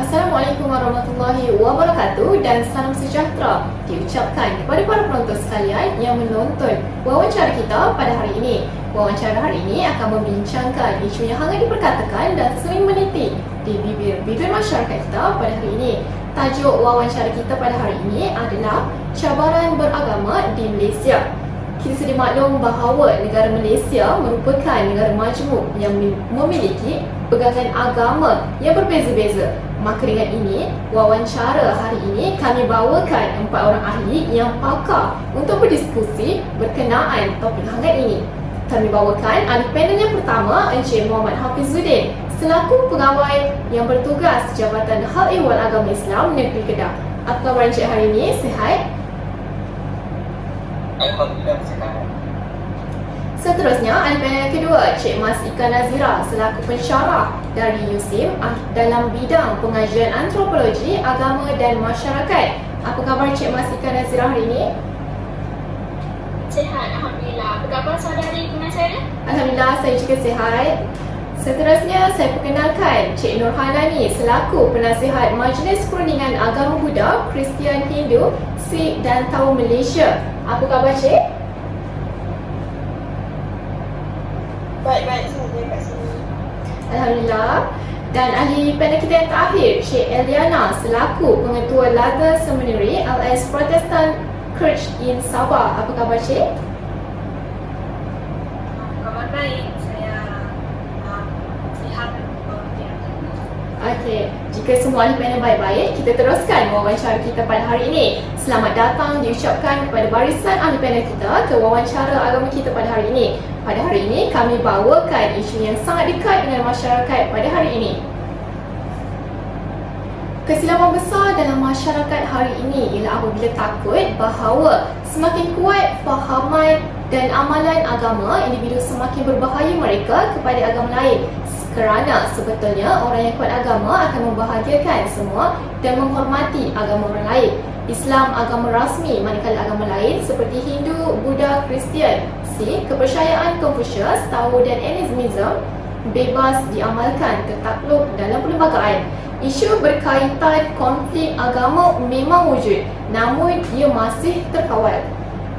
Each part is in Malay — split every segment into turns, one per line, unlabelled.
Assalamualaikum warahmatullahi wabarakatuh dan salam sejahtera diucapkan kepada para penonton sekalian yang menonton wawancara kita pada hari ini. Wawancara hari ini akan membincangkan isu yang hangat diperkatakan dan sering meniti di bibir-bibir masyarakat kita pada hari ini. Tajuk wawancara kita pada hari ini adalah cabaran beragama di Malaysia. Kita sedia maklum bahawa negara Malaysia merupakan negara majmuk yang memiliki pegangan agama yang berbeza-beza. Maka dengan ini, wawancara hari ini kami bawakan 4 orang ahli yang pakar untuk berdiskusi berkenaan topik hangat ini. Kami bawakan ahli panel yang pertama, Encik Muhammad Hafizuddin, selaku pegawai yang bertugas Jabatan Hal Ehwal Agama Islam Negeri Kedah. Apa khabar Encik hari ini? Sihat?
Alhamdulillah sihat.
Seterusnya, ahli panel yang kedua, Cik Mas Ika Nazira, selaku pensyarah dari USIM dalam bidang pengajian antropologi, agama dan masyarakat. Apa khabar Cik Mas Ika Nazira hari ini?
Sihat, Alhamdulillah. Apa khabar saudari pengacara?
Alhamdulillah, saya juga sihat. Seterusnya, saya perkenalkan Cik Nurhanani, selaku penasihat Majlis Perundingan Agama Buddha, Kristian, Hindu, Sikh dan Tao Malaysia. Apa khabar Cik?
Baik-baik saja kat sini.
Alhamdulillah. Dan ahli panel kita yang terakhir, Cik Eliana, selaku Pengetua Laga Seminary LS Protestant Church in Sabah. Apa khabar Cik?
Kabar baik. Saya sihat dan bahagia.
Okey, jika semua ahli panel baik-baik, kita teruskan wawancara kita pada hari ini. Selamat datang diucapkan kepada barisan ahli panel kita ke wawancara agama kita pada hari ini. Pada hari ini, kami bawakan isu yang sangat dekat dengan masyarakat pada hari ini. Kesilapan besar dalam masyarakat hari ini ialah apabila takut bahawa semakin kuat fahaman dan amalan agama, individu semakin berbahaya mereka kepada agama lain. Kerana sebetulnya orang yang kuat agama akan membahagiakan semua dan menghormati agama orang lain. Islam agama rasmi, manakala agama lain seperti Hindu, Buddha, Kristian, Sikh, kepercayaan Confucius, Tao dan Animism bebas diamalkan tertakluk dalam perlembagaan. Isu berkaitan konflik agama memang wujud, namun ia masih terkawal.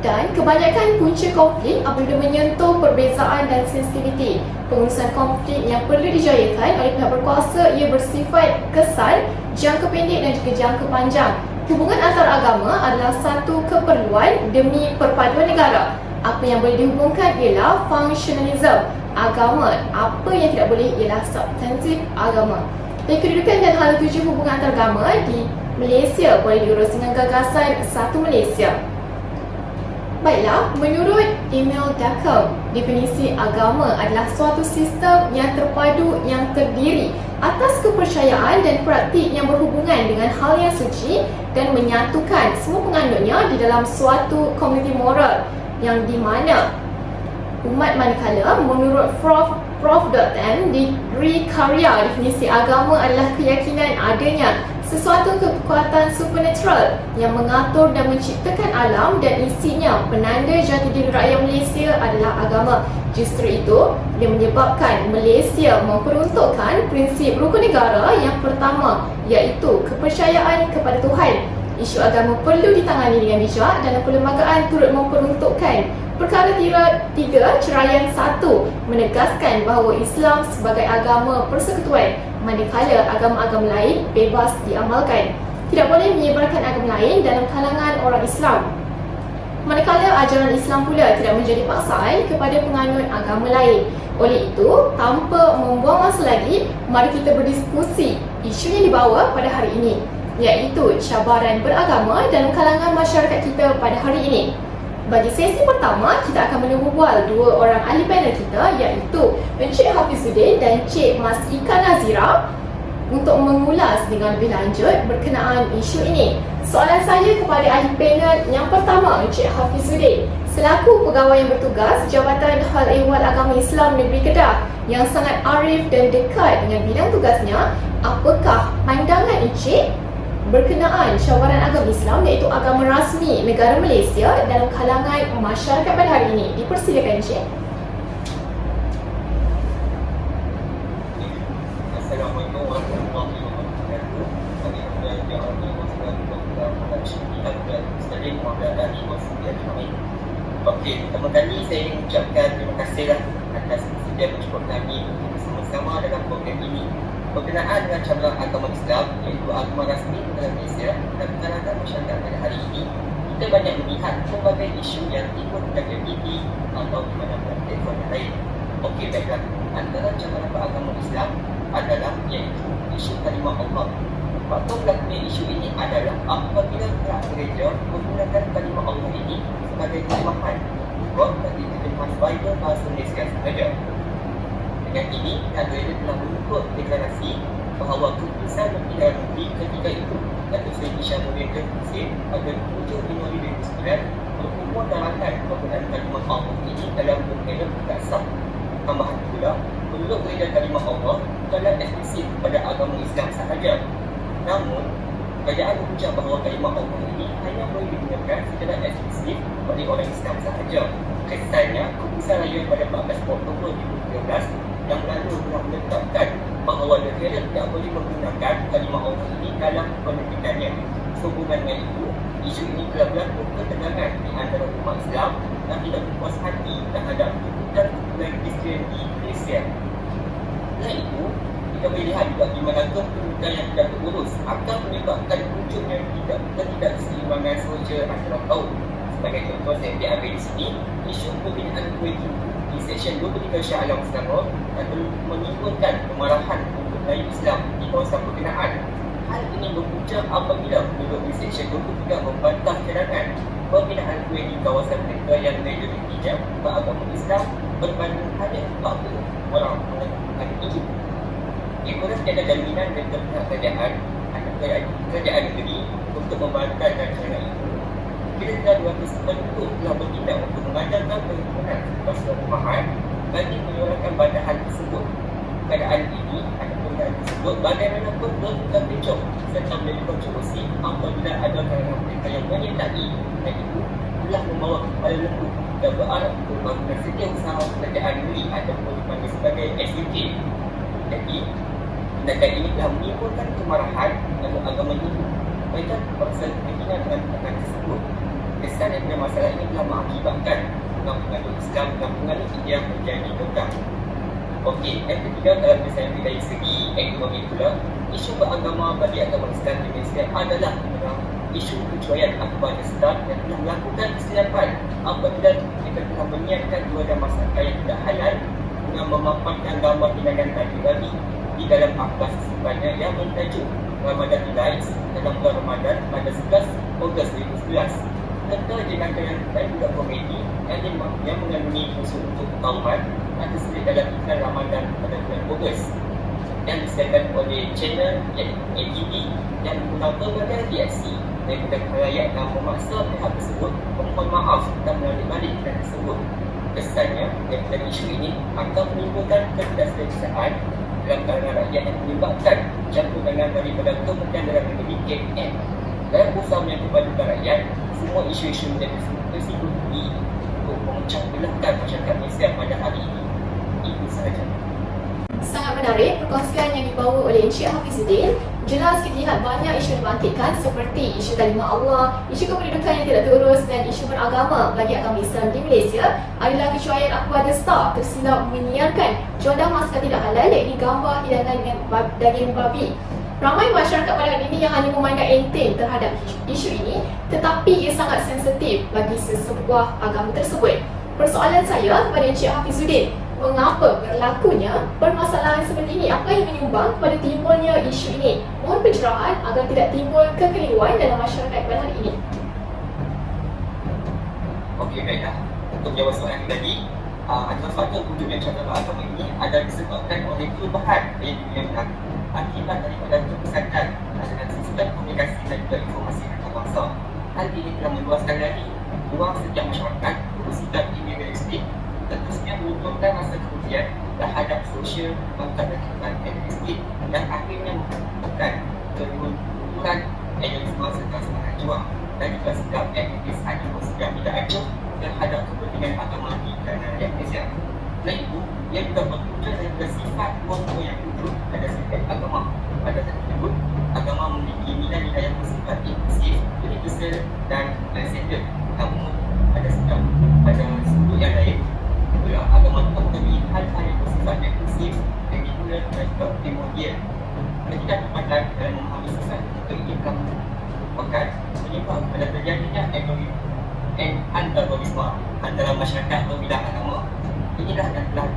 Dan kebanyakan punca konflik apabila menyentuh perbezaan dan sensitiviti. Pengurusan konflik yang perlu dijayakan oleh pihak berkuasa ia bersifat kesan, jangka pendek dan juga jangka panjang. Hubungan antaragama adalah satu keperluan demi perpaduan negara. Apa yang boleh dihubungkan ialah functionalism agama. Apa yang tidak boleh ialah substantif agama. Dan kedudukan dan hal tuju hubungan antaragama di Malaysia boleh diurus dengan gagasan Satu Malaysia. Baiklah, menurut Emil Durkheim, definisi agama adalah suatu sistem yang terpadu yang terdiri atas kepercayaan dan praktik yang berhubungan dengan hal yang suci dan menyatukan semua penganutnya di dalam suatu komuniti moral yang di mana umat manakala menurut Prof. Dr. diberi karya definisi agama adalah keyakinan adanya sesuatu kekuatan supernatural yang mengatur dan menciptakan alam dan isinya penanda jati diri rakyat Malaysia adalah agama. Justru itu, dia menyebabkan Malaysia memperuntukkan prinsip rukun negara yang pertama, iaitu kepercayaan kepada Tuhan. Isu agama perlu ditangani dengan bijak dalam perlembagaan turut memperuntukkan perkara 3 Ceraian 1 menegaskan bahawa Islam sebagai agama persekutuan, manakala agama-agama lain bebas diamalkan. Tidak boleh menyebarkan agama lain dalam kalangan orang Islam. Manakala ajaran Islam pula tidak menjadi paksaan kepada penganut agama lain. Oleh itu, tanpa membuang masa lagi, mari kita berdiskusi isu yang dibawa pada hari ini, iaitu cabaran beragama dalam kalangan masyarakat kita pada hari ini. Bagi sesi pertama, kita akan menunggu 2 orang ahli panel kita, iaitu Encik Hafizuddin dan Cik Mas Ika Nazira untuk mengulas dengan lebih lanjut berkenaan isu ini. Soalan saya kepada ahli panel yang pertama, Encik Hafizuddin, selaku pegawai yang bertugas Jabatan Hal Ehwal Agama Islam Negeri Kedah yang sangat arif dan dekat dengan bidang tugasnya, apakah pandangan Encik berkenaan cabaran agama Islam iaitu agama rasmi negara Malaysia dalam kalangan masyarakat pada hari ini? Dipersilakan Encik.
Assalamualaikum warahmatullahi wabarakatuh. Okey, pertama kali saya ingin mengucapkan terima kasihlah atas sedia menjemput kami untuk bersama-sama dalam program ini. Berkenaan dengan cabang agama Islam, iaitu agama rasmi negara Malaysia dan kalangan masyarakat pada hari ini, kita banyak melihat pelbagai isu yang timbul dekat TV atau di mana-mana telefon yang lain. Okey, baiklah. Antara cabaran beragama Islam adalah iaitu isu kalimah Allah. Faktor berlakunya isu ini adalah apabila pihak gereja menggunakan kalimah Allah ini sebagai terjemahan bukan bagi terjemahan Bible bahasa Malaysia sahaja. Dengan ini, pihak gereja telah membuat deklarasi bahawa keputusan Perdana Menteri ketika itu Datuk Seri Hishamuddin Hussein pada 7 Januari 2009 berkumandangkan penggunaan kalimah Allah ini dalam dokumen tidak sah. Tambahan pula, menurut gereja kalimah Allah bukanlah eksklusif pada agama Islam sahaja. Namun, kerajaan mengucap bahawa kalimah Allah ini hanya boleh digunakan secara eksklusif oleh orang Islam sahaja. Kesannya, keputusan raya pada 14 Oktober 2013 yang lalu telah menetapkan bahawa negara tidak boleh menggunakan kalimah Allah ini dalam penerbitannya. Sehubungan dengan itu, isu ini telah berlaku ketegangan di antara umat Islam yang tidak berpuas hati terhadap keputusan Kristian di Malaysia. Selain itu, kita boleh lihat juga di mana keputusan yang tidak terurus akan menyebabkan munculnya ketidakseimbangan sosial antara kaum. Sebagai contoh, saya ambil di sini isu pembinaan kuih di Seksyen 23 Shah Alam Selangor dan menimbulkan kemarahan untuk Melayu Islam di kawasan perkenaan. Hal ini berpunca apabila penduduk di Seksyen 23 membantah cadangan pembinaan kuih di kawasan mereka yang mayoritas beragama Islam berbanding hanya 40 orang melakukan itu. Ekonomi tiada jaminan dan pihak kerajaan negeri untuk membatalkan cara itu. Kita telah bertindak untuk mengadakan perhimpunan pasal rumahan bagi menyuarakan bantahan tersebut. Keadaan ini ataupun keadaan tersebut bagaimanapun berbuka pencok serta menjadi kontroversi apabila ada kalangan mereka yang menyertai dan itu telah membawa kepala lembu dan berarah untuk bangunan setiausaha kerajaan negeri ataupun dipanggil sebagai SUK. Jadi, tindakan ini telah menimbulkan kemarahan dalam agama Hindu. Mereka terpaksa berkaitan dengan tindakan tersebut. Kesan daripada masalah ini telah mengakibatkan penganut Islam dan penganut India menjadi gegap. Okey, yang ketiga, kalau misalnya dari segi ekonomi pula, isu beragama bagi agama Islam di Malaysia adalah isu kecuaian akhbar Islam yang telah melakukan kesilapan apabila mereka telah menyiapkan dua masakan yang tidak halal dengan memaparkan gambar hidangan daging babi di dalam akhbar sesimpangnya yang bertajuk Ramadan Delights dalam bulan Ramadan pada 11 Ogos 2011. Serta jenaka dan juga komedi yang mengandungi unsur untuk pertauhan yang tersedia dalam iklan Ramadan pada bulan Ogos yang disediakan oleh channel ATV yang menggunakan berbagai reaksi daripada khalayak yang memaksa pihak tersebut memohon maaf dan melalui balik iklan tersebut. Kesannya, daripada isu ini akan menimbulkan ketidakselesaan dalam kalangan rakyat yang menyebabkan campur tangan daripada Kementerian Dalam Negeri KM dalam berusaha menyatukan rakyat. Semua isu-isu menjadi tersinggung untuk memecah belahkan masyarakat Malaysia pada hari ini. Itu sahaja.
Sangat menarik perkongsian yang dibawa oleh Encik Hafizuddin. Jelas kita lihat banyak isu dibangkitkan seperti isu kalimah Allah, isu kependudukan yang tidak terurus dan isu beragama bagi agama Islam di Malaysia adalah kecuaian akhbar desta tersilap menyiarkan jodoh masakan tidak halal iaitu gambar hidangan dengan daging babi. Ramai masyarakat pada hari ini yang hanya memandang enteng terhadap isu ini, tetapi ia sangat sensitif bagi sesebuah agama tersebut. Persoalan saya kepada Encik Hafizuddin, mengapa berlakunya permasalahan seperti ini? Apa yang menyumbang kepada timbulnya isu ini? Mohon pencerahan agar tidak timbul kekeliruan dalam masyarakat pada hari ini.
Okey, baiklah. Untuk jawab soalan tadi, antara faktor wujudnya cabang agama ini adalah disebabkan oleh perubahan yang berlaku akibat daripada kepesatan dengan sistem komunikasi dan juga informasi antarabangsa. Hal ini telah meluaskan lagi ruang setiap masyarakat untuk sikap individualistik, tentunya menunjukkan rasa kemudian terhadap sosial bangsa dan etnistik dan akhirnya menyebabkan kemunduran etnisme serta semangat juang dan juga sikap etnis animus yang tidak acuh terhadap kepentingan agama di kalangan rakyat Malaysia. Selain itu, ia juga berpunca daripada sifat kelompok yang wujud pada setiap agama. Pada saat tersebut, agama memiliki nilai-nilai yang bersifat inklusif, universal dan transcendent. Namun, pada agama itu mengenai hal-hal yang bersifat eksklusif yang dimulai dari primordial. Mereka tidak terpandang dalam memahami sesuatu untuk ingin bahkan menyebabkan pada terjadinya antagonisme antara masyarakat berbidang agama. Inilah yang telah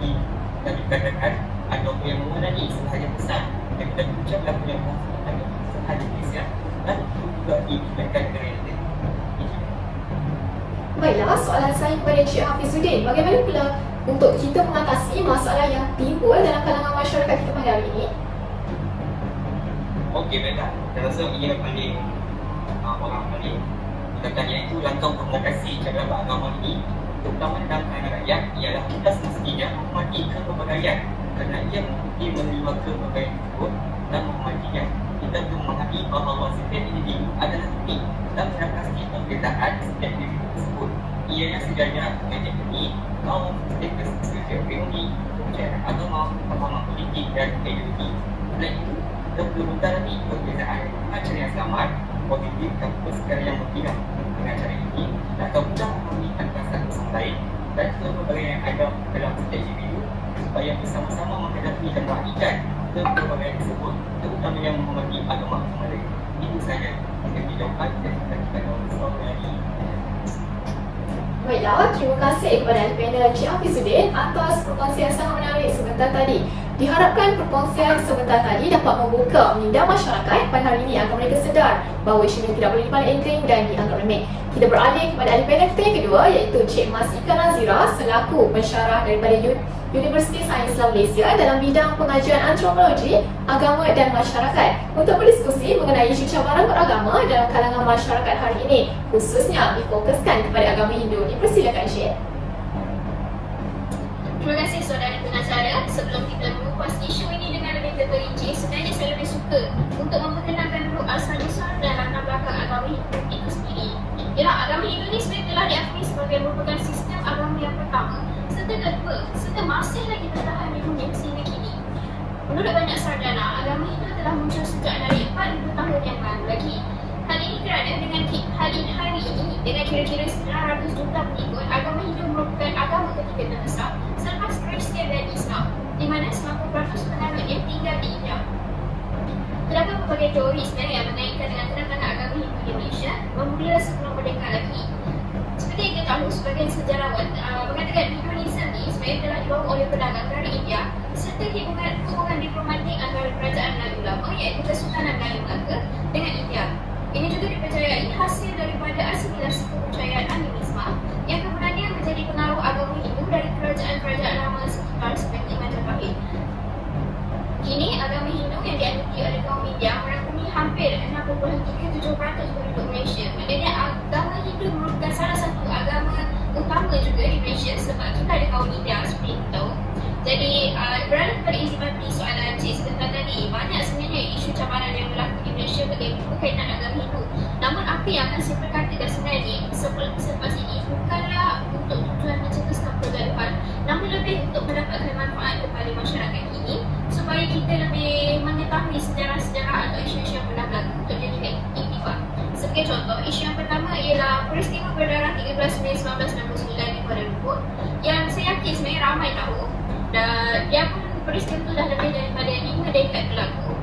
dikatakan atau yang mengenai sebahagian besar yang kita punca berlakunya konflik antara sebahagian Malaysia dan juga dibiarkan negara yang lain.
Baiklah, soalan saya kepada Encik Hafizuddin, bagaimana pula untuk kita mengatasi masalah yang timbul dalam kalangan masyarakat kita pada hari ini?
Okey, baiklah. Saya rasa ini yang paling orang paling katanya itu langkah untuk mengatasi cabaran beragama ini, terutama dalam kalangan rakyat, ialah kita semestinya menghormati kepelbagaian kerana ia mungkin menerima kepelbagaian tersebut dan menghormatinya. Kita perlu memahami bahawa setiap individu adalah unik dan mengatasi perbezaan setiap individu tersebut. Ianya sebenarnya mengajak ini kaum status ekonomi, kepercayaan agama, pemahaman politik dan ideologi. Selain itu, kita perlu mendalami perbezaan acara yang selamat, positif dan persekara yang berbeda. Dengan cara ini, kita akan mudah memahami antara satu sama lain dan kepelbagaian yang ada dalam setiap individu supaya bersama-sama menghadapi dan meraihkan kepelbagaian tersebut, terutama yang menghormati agama lain. Itu sahaja yang dijawabkan dan kita soal hari.
Baiklah, terima kasih kepada panel Encik Hafizuddin atas perkongsian sangat menarik sebentar tadi. Diharapkan perkongsian sebentar tadi dapat membuka minda masyarakat pada hari ini agar mereka sedar bahawa isu ini tidak boleh dipandang enteng dan dianggap remeh. Kita beralih kepada ahli panel kita yang kedua, iaitu Cik Mas Ika Nazira selaku pensyarah daripada Universiti Sains Islam Malaysia dalam bidang pengajian antropologi, agama dan masyarakat untuk berdiskusi mengenai isu cabaran beragama dalam kalangan masyarakat hari ini, khususnya difokuskan kepada agama Hindu. Dipersilakan Cik.
Terima kasih saudara pengacara. Sebelum kita mengupas isu ini dengan lebih terperinci, sebenarnya saya lebih suka untuk memperkenalkan dulu asal-usul dan latar belakang agama Hindu itu sendiri. Ialah agama Hindu ini sebenarnya telah diakui sebagai merupakan sistem agama yang pertama serta kedua serta masih lagi bertahan di dunia sehingga kini. Menurut banyak sarjana, agama Hindu telah muncul sejak dari 4,000 tahun yang lalu lagi. Hal ini kerana dengan hari ini dengan kira-kira 900 juta pengikut, agama Hindu merupakan agama ketiga terbesar selepas Kristian dan Islam, di mana 90% penganut yang tinggal di India. Terdapat berbagai teori sebenarnya yang mengaitkan dengan kedatangan agama Hindu di Malaysia bermula sebelum merdeka lagi. Seperti yang kita tahu, sebagian sejarawan mengatakan Indonesia ni sebenarnya telah dibawa oleh pedagang dari India serta hubungan diplomatik antara kerajaan Melayu lama iaitu Kesultanan Melayu Melaka dengan India. Ini juga dipercayai hasil daripada asimilasi kepercayaan animisme yang kemudian menjadi pengaruh agama Hindu dari kerajaan-kerajaan lama sekitar seperti Majapahit. Kini agama Hindu yang dianuti oleh kaum India merangkumi hampir 6.37% penduduk Malaysia. Maknanya agama Hindu merupakan salah satu agama utama juga di Malaysia sebab kita ada kaum India seperti kita tahu. Jadi beralih kepada isi mati soalan Cik sebentar tadi, banyak sebenarnya isu cabaran yang berlaku di Malaysia berkaitan agama Hindu. Namun apa yang akan saya perkatakan sebenarnya selepas ini bukanlah untuk tujuan mencetuskan pergaduhan, namun lebih untuk mendapatkan manfaat kepada masyarakat ini supaya kita lebih mengetahui sejarah-sejarah atau isu-isu yang pernah berlaku untuk jadikan iktifak. Sebagai contoh, isu yang pertama ialah peristiwa berdarah 13 Mei 1969 di Kuala Lumpur yang saya yakin sebenarnya ramai tahu. Dan dia pun peristiwa itu dah lebih daripada 5 dekad berlaku.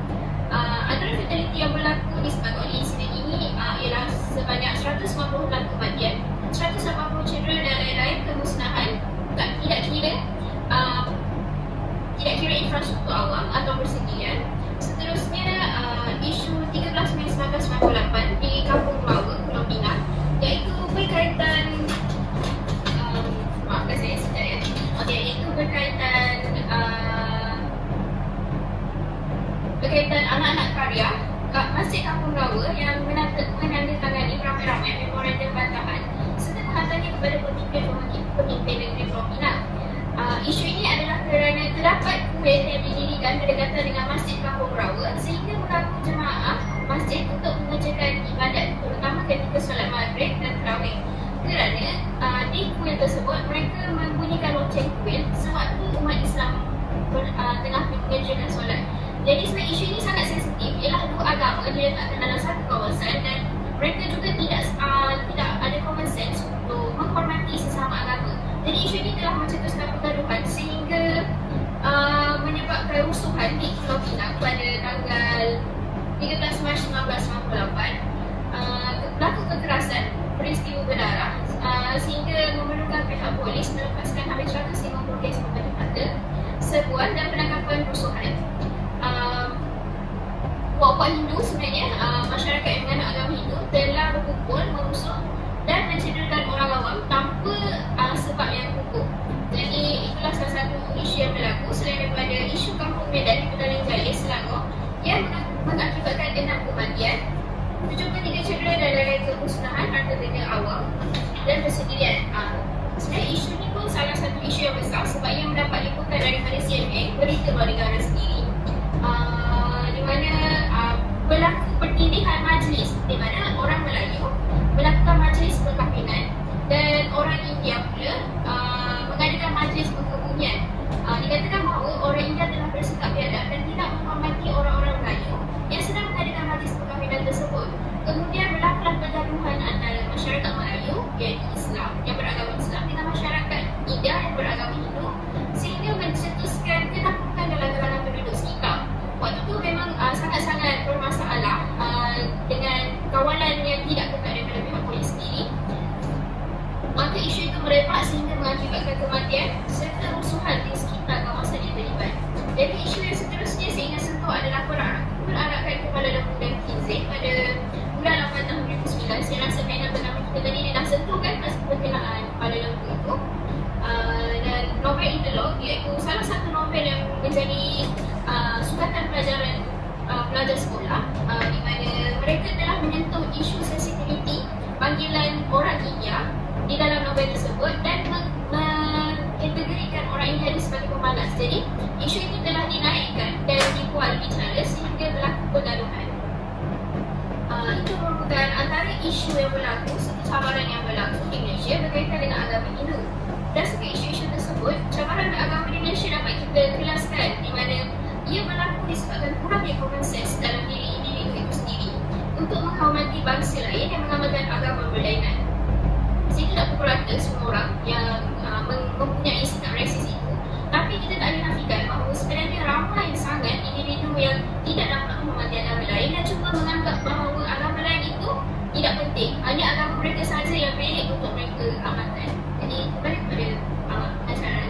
Antara fataliti yang berlaku disebabkan oleh insiden ini ialah sebanyak 156 kematian, 180 cedera dan lain-lain kemusnahan, tidak kira infrastruktur awam atau persediaan. Seterusnya isu 13 Mei 1998 di Kampung Melawa, Pulau Pinang, iaitu berkaitan maafkan saya sekejap ya. Iaitu berkaitan anak-anak karya Masjid Kampung Melawa yang menandatangani ramai-ramai memorandum bantahan serta menghantarnya kepada pemimpin negeri Pulau Pinang. Isu ini adalah kerana terdapat kuil yang didirikan berdekatan dengan Masjid Kampung Melawa sehingga mengganggu jemaah masjid untuk mengerjakan ibadat terutama ketika solat maghrib dan tarawih. Kerana di kuil tersebut mereka membunyikan loceng kuil sewaktu umat Islam tengah mengerjakan solat. Jadi sebenarnya isu ini sangat sensitif, ialah dua agama diletakkan dalam satu kawasan dan mereka juga tidak ada common sense untuk menghormati sesama agama. Jadi isu ini telah mencetuskan pergaduhan serbuan dan penangkapan kerusuhan. Puak-puak Hindu sebenarnya, masyarakat yang menganut agama Hindu telah berkumpul, merusuh dan mencederakan orang awam tanpa sebab yang kukuh. Jadi itulah salah satu isu yang berlaku selain daripada isu kampung Medan di Petaling Jaya, Selangor yang mengakibatkan 6 kematian, 73 cedera dan lain kemusnahan harta benda awam dan persendirian. Sebenarnya isu ni pun salah satu isu yang besar sebab ia mendapat liputan daripada CNN, berita luar negara sendiri, di mana berlaku pertindihan majlis di mana orang Melayu melakukan majlis perkahwinan dan orang India pula mengadakan majlis perkebumian. Dikatakan bahawa orang India telah bersikap biadab dan tidak menghormati orang-orang Melayu yang sedang mengadakan majlis perkahwinan tersebut. Kemudian berlakulah pergaduhan antara masyarakat Melayu, iaitu Islam yang beragama Islam, dengan masyarakat India yang beragama Hindu, sehingga mencetuskan ketakutan dalam kalangan penduduk sekitar. Waktu itu memang sangat-sangat bermasalah dengan kawalan yang tidak ketat daripada pihak polis sendiri. Maka isu itu merebak sehingga mengakibatkan kematian serta rusuhan di sekitar kawasan yang terlibat. Jadi isu yang seterusnya saya ingin sentuh adalah perarakan Kepala Lembu dan Kinzig pada bulan 8 tahun 2009. Saya rasa mainan bernama kita tadi dia dah sentuh kan berkenaan Kepala Lembu itu. Dan novel Interlock iaitu salah satu novel yang menjadi sukatan pelajaran pelajar sekolah, di mana mereka telah menyentuh isu sensitiviti panggilan orang India di dalam novel tersebut dan mengintegrasikan orang India ini sebagai pemalas. Jadi isu itu telah dinaikkan dan dibuat bicara sehingga berlaku pergaduhan. Itu merupakan antara isu yang berlaku, satu cabaran yang berlaku di Malaysia berkaitan dengan agama Hindu. Dan sebagai isu-isu tersebut, cabaran agama di Malaysia dapat kita kelaskan di mana ia berlaku disebabkan kurangnya common sense dalam diri individu itu sendiri untuk menghormati bangsa lain yang mengamalkan agama berlainan. Saya tidak pukul rata semua orang yang mempunyai sikap rasis itu, tapi kita tak boleh nafikan bahawa sebenarnya ramai sangat individu yang tidak dapat menghormati agama lain dan cuba menganggap bahawa agama lain itu tidak penting, hanya agama mereka sahaja yang valid untuk mereka amalkan. Jadi kembali kepada pengacara.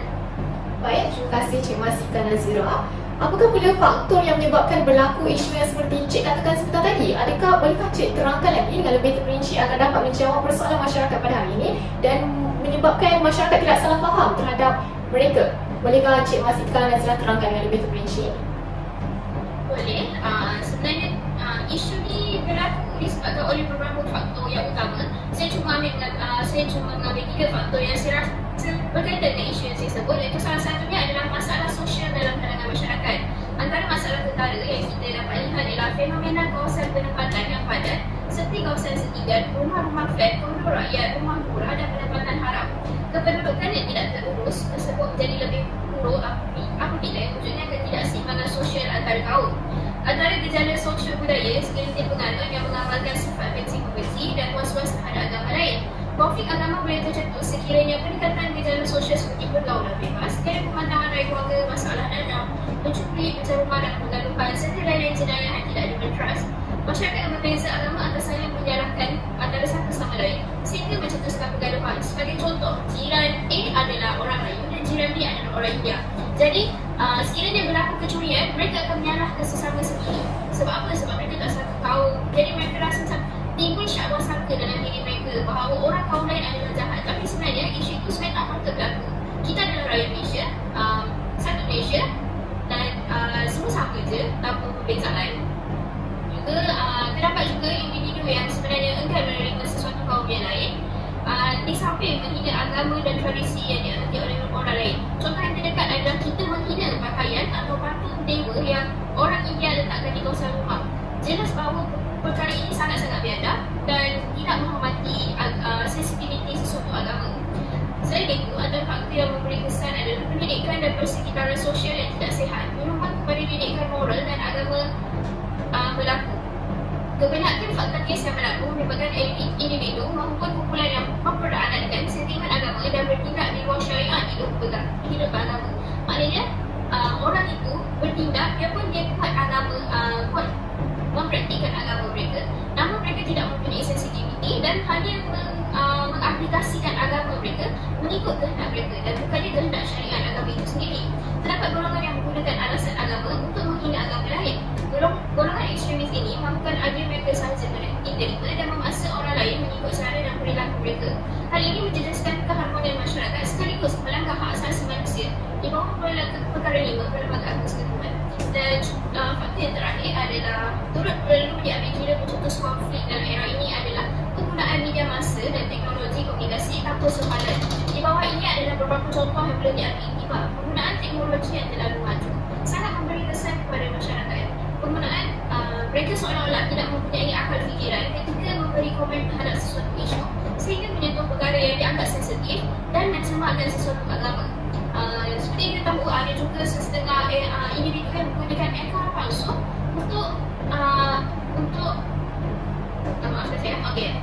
Baik, terima kasih Cik Masika Nazira. Apakah pula faktor yang menyebabkan berlaku isu yang seperti Cik katakan sebentar tadi? Adakah bolehkah Cik terangkan lagi dengan lebih terperinci agar dapat menjawab persoalan masyarakat pada hari ini dan menyebabkan masyarakat tidak salah faham terhadap mereka? Bolehkah Cik Masika Nazira terangkan dengan lebih terperinci?
Boleh. Sebenarnya isu ni berlaku disebabkan oleh beberapa faktor yang utama. Saya cuma mengambil 3 faktor yang saya rasa berkaitan dengan isu yang saya sebut, iaitu salah satunya adalah masalah sosial dalam kalangan masyarakat. Antara masalah ketara yang kita dapat lihat adalah fenomena kawasan penempatan yang padat seperti kawasan setinggan, rumah-rumah flat, kondo rakyat, rumah murah dan penempatan haram. Kependudukan yang tidak terurus tersebut menjadi lebih buruk apabila yang wujudnya ketidakseimbangan sosial antara kaum. Antara gejala sosial budaya segelintir penganut yang mengamalkan sifat benci-membenci dan was-was terhadap agama lain. Konflik agama boleh tercetus sekiranya peningkatan gejala sosial seperti pergaulan bebas, tiada pemandangan raya keluarga, masalah dalam, mencuri, pencaruman dan pergaduhan serta lain-lain jenayah yang tidak dibenteras. Masyarakat yang berbeza agama akan saling menyalahkan antara satu sama lain sehingga mencetuskan pergaduhan. Sebagai contoh, jiran A adalah orang Melayu dan jiran B adalah orang India. Jadi, sekiranya berlaku kecurian, mereka akan menyalahkan sesama sendiri. Sebab apa? Sebab mereka tak satu kaum. Jadi mereka rasa macam timbul syakwa sangka dalam diri mereka bahawa orang kaum lain adalah jahat. Tapi sebenarnya isu itu sebenarnya tak patut berlaku. Kita adalah rakyat Malaysia, satu Malaysia dan semua sama je tanpa perbezaan. Juga terdapat juga individu yang sebenarnya enggan menerima sesuatu kaum yang lain, di samping menghina agama dan tradisi yang dianggap oleh orang lain. Contoh yang terdekat adalah kita menghina pakaian atau patung dewa yang orang India letakkan di kawasan rumah. Jelas bahawa perkara ini sangat-sangat biadab dan tidak menghormati sensitiviti sesuatu agama. Selain itu, ada faktor yang memberi kesan adalah pendidikan dan persekitaran sosial yang tidak sihat, menyumbang kepada pendidikan moral dan agama berlaku. Kebanyakan faktor kes yang berlaku merupakan individu maupun kumpulan yang memperanatkan sentimen agama dan bertindak di luar syariat hidup agama. Maknanya, orang itu bertindak biarpun dia kuat agama, kuat mempraktikkan agama mereka, namun mereka tidak mempunyai sensitiviti dan hanya mengaplikasikan agama mereka mengikut kehendak mereka dan bukannya kehendak syariat agama itu sendiri. Terdapat golongan yang menggunakan alasan agama untuk menghina agama lain. Golongan ekstremis ini melakukan argumen mereka sahaja menerima dan memaksa orang lain mengikut cara dan perilaku mereka. Hal ini menjejaskan keharmonian masyarakat sekaligus melanggar hak asasi manusia di bawah perkara 5 Perlembagaan Persekutuan. Dan faktor yang terakhir adalah turut perlu diambil kira pencetus konflik dalam era ini adalah penggunaan media massa dan teknologi komunikasi tanpa sempadan. Di bawah ini adalah beberapa contoh yang boleh diambil iktibar. Penggunaan teknologi yang terlalu maju sangat memberi kesan kepada masyarakat. Penggunaan mereka seolah-olah tidak mempunyai akal fikiran ketika memberi komen terhadap sesuatu isu sehingga menyentuh perkara yang dianggap sensitif dan mencemarkan sesuatu agama. Seperti kita tahu, ada juga setengah individu yang menggunakan akaun palsu untuk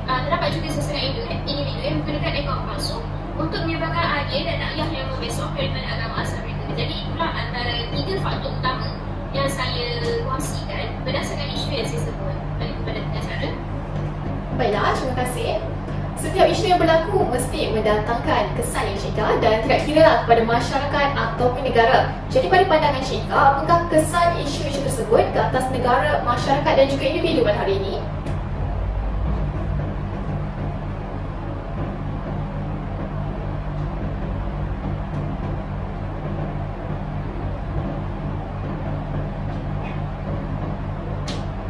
terdapat juga sesetengah individu yang menggunakan akaun palsu untuk menyebarkan idea dan dakwah yang membesar daripada agama asal mereka. Jadi itulah antara 3 faktor utama yang saya kongsikan berdasarkan isu yang saya sebut kepada pengacara.
Baiklah, terima kasih. Setiap isu yang berlaku mesti mendatangkan kesan yang syika dan tidak kira kepada masyarakat ataupun negara. Jadi pada pandangan syika, apakah kesan isu-isu tersebut ke atas negara, masyarakat dan juga individu pada hari ini?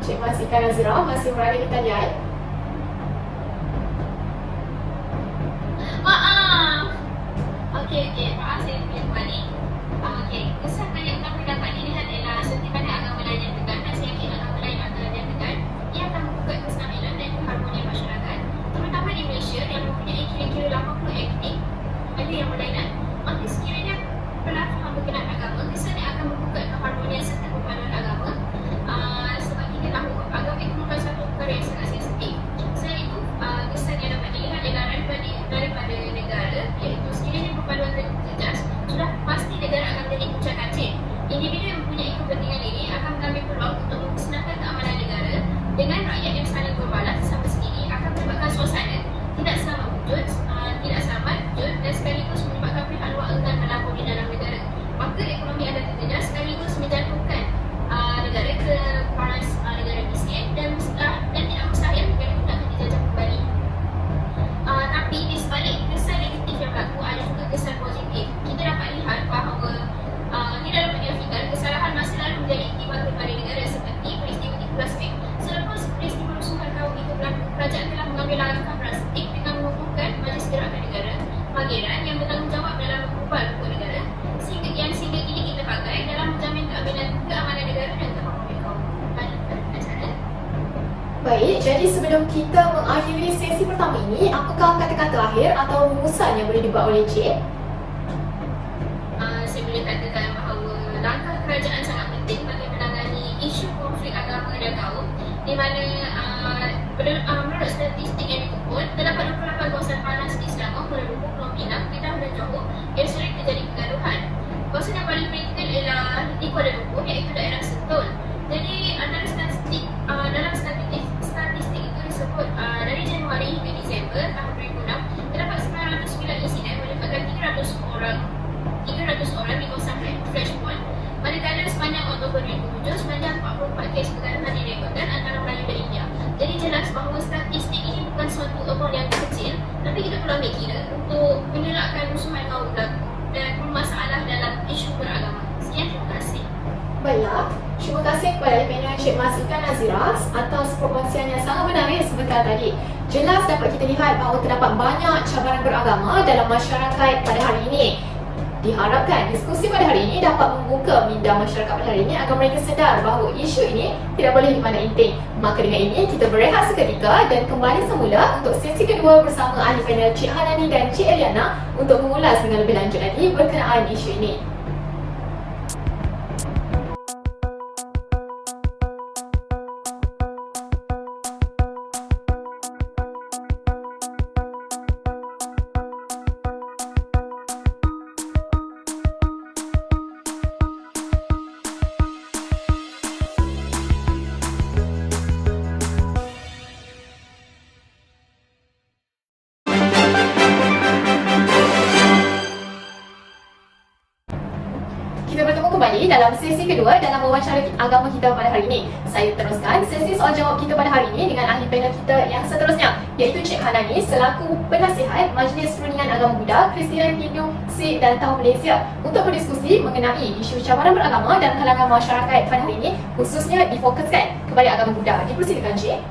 Cik Mas Ika Nazira masih berada di talian.
Maaf saya boleh kembali. Kesan yang kami dapat dilihat ialah setiap ada agama lain yang tekan dan saya yakin agama lain akan yang tekan, ia akan membuka kestabilan dan keharmonian masyarakat, terutama di Malaysia yang mempunyai kira-kira 80 etnik ada yang berlainan. Maka sekiranya pelaku berkenaan agama, kesannya akan membuka keharmonian serta perpaduan agama. Sebab kita tahu agama itu bukan satu perkara yang sangat sensitif. Selain itu, kesan yang dapat dilihat ialah daripada negara, iaitu sekiranya perpaduan terjejas, sudah pasti negara akan menjadi puncak kancing. Individu yang mempunyai kepentingan ini akan mengambil peluang untuk mempersenangkan keamanan negara dengan rakyat yang saling berbalas sama sendiri akan menyebabkan suasana tidak selamat wujud, dan sekaligus menyebabkan pihak luar enggan melapor di dalam negara. Maka ekonomi akan terjejas sekaligus menjatuhkan negara ke paras negara miskin dan tidak mustahil negara itu akan dijajah kembali. Tapi di sebalik kesan negatif yang berlaku ada juga kesan positif. Kita dapat lihat bahawa tidak dapat dinafikan kesalahan masa lalu menjadi iktibar kepada negara seperti peristiwa 13 Mei. Selepas peristiwa rusuhan kaum itu berlaku, kerajaan telah mengambil langkah drastik dengan mengukuhkan Majlis Gerakan Negara Mageran yang bertanggungjawab dalam mengubah hukum negara sehingga ini kita pakai dalam menjamin keamanan negara dan keharmonian kaum.
Baik, jadi sebelum kita mengakhiri sesi pertama ini, apakah kata-kata akhir atau rumusan yang boleh dibuat oleh Cik?
Saya boleh katakan bahawa langkah kerajaan sangat penting bagi menangani isu konflik agama dan kaum, di mana menurut statistik yang dikumpul, terdapat 28 kawasan panas di Selangor, Kuala Lumpur, Pulau Pinang, Kedah dan Johor yang sering terjadi kegaduhan. Kawasan yang paling kritikal ialah di Kuala Lumpur, iaitu daerah Sentul. Jadi dalam statistik itu disebut dari Januari hingga Disember tahun 2006 terdapat 909 insiden melibatkan 300 orang di kawasan Freshpond. Manakala sepanjang Oktober 2007 sebanyak 44 kes kegaduhan direkodkan antara Melayu dan India. Jadi jelas bahawa statistik ini bukan suatu amount yang kecil, tapi kita perlu ambil kira untuk mengelakkan rusuhan kaum berlaku dan masalah dalam isu beragama. Sekian, terima kasih.
Baiklah, terima kasih kepada panel Cik Mas Ika Nazira atas perkongsian yang sangat menarik sebentar tadi. Jelas dapat kita lihat bahawa terdapat banyak cabaran beragama dalam masyarakat pada hari ini. Diharapkan diskusi pada hari ini dapat membuka minda masyarakat pada hari ini agar mereka sedar bahawa isu ini tidak boleh dipandang enteng. Maka dengan ini kita berehat seketika dan kembali semula untuk sesi kedua bersama ahli panel Cik Hanani dan Cik Eliana untuk mengulas dengan lebih lanjut lagi berkenaan isu ini. kembali dalam sesi kedua dalam wawancara agama kita pada hari ini. Saya teruskan sesi soal jawab kita pada hari ini dengan ahli panel kita yang seterusnya, iaitu Cik Hanani selaku penasihat Majlis Perundingan Agama Buddha Kristian Hindu Sikh dan Tahu Malaysia untuk berdiskusi mengenai isu cabaran beragama dan kalangan masyarakat pada hari ini, khususnya difokuskan kepada agama Buddha. Dipersilakan Cik.